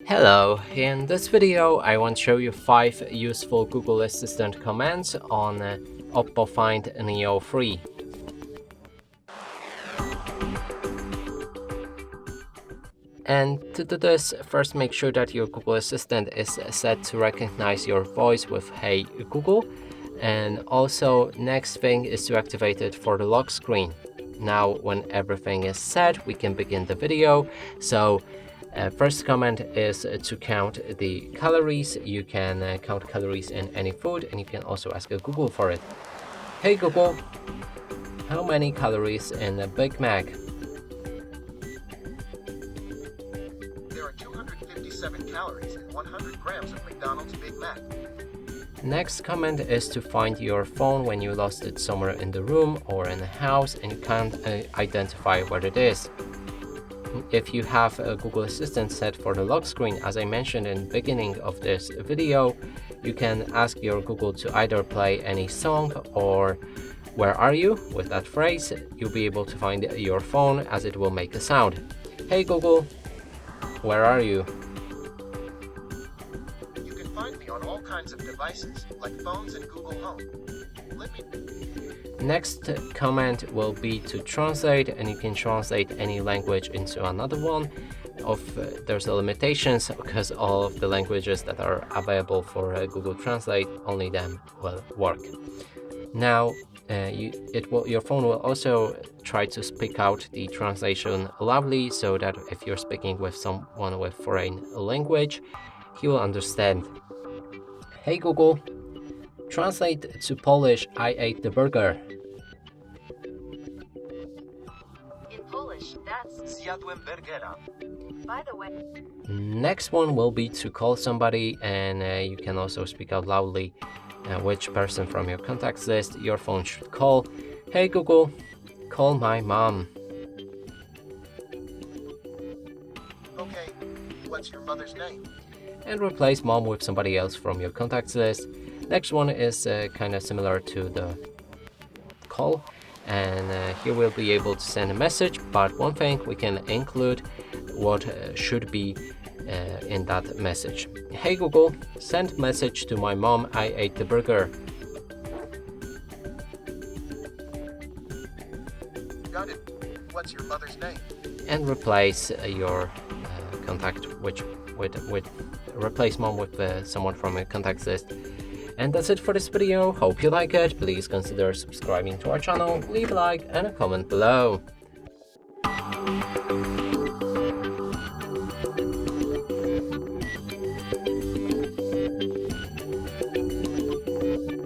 Hello, in this video I want to show you 5 useful Google Assistant commands on OPPO Find Neo 3. And to do this, first make sure that your Google Assistant is set to recognize your voice with Hey Google, and also next thing is to activate it for the lock screen. Now when everything is set, we can begin the video. So first command is to count the calories. You can count calories in any food, and you can also ask Google for it. Hey Google, how many calories in a Big Mac? There are 257 calories in 100 grams of McDonald's Big Mac. Next command is to find your phone when you lost it somewhere in the room or in the house and you can't identify where it is. If you have a Google Assistant set for the lock screen, as I mentioned in the beginning of this video, you can ask your Google to either play any song or "Where are you?" With that phrase, you'll be able to find your phone as it will make a sound. Hey Google, where are you? You can find me on all kinds of devices, like phones and Google Home. Next command will be to translate, and you can translate any language into another one. There's your because all of the languages that are available for Google Translate, only them will work. Now your phone will also try to speak out the translation loudly, so that if you're speaking with someone with foreign language, he will understand. Hey Google, translate to Polish, I ate the burger. In Polish, that's Zjadłem burgera. by the way. Next one will be to call somebody, and you can also speak out loudly which person from your contacts list your phone should call. Hey Google, call my mom. Okay, what's your mother's name? And replace mom with somebody else from your contacts list. Next one is kind of similar to the call, and here we'll be able to send a message, but one thing we can include what should be in that message. Hey Google, send message to my mom, I ate the burger. Got it. What's your mother's name? And replace your contact replace mom with someone from a contacts list. And that's it for this video. Hope you like it. Please consider subscribing to our channel, leave a like and a comment below.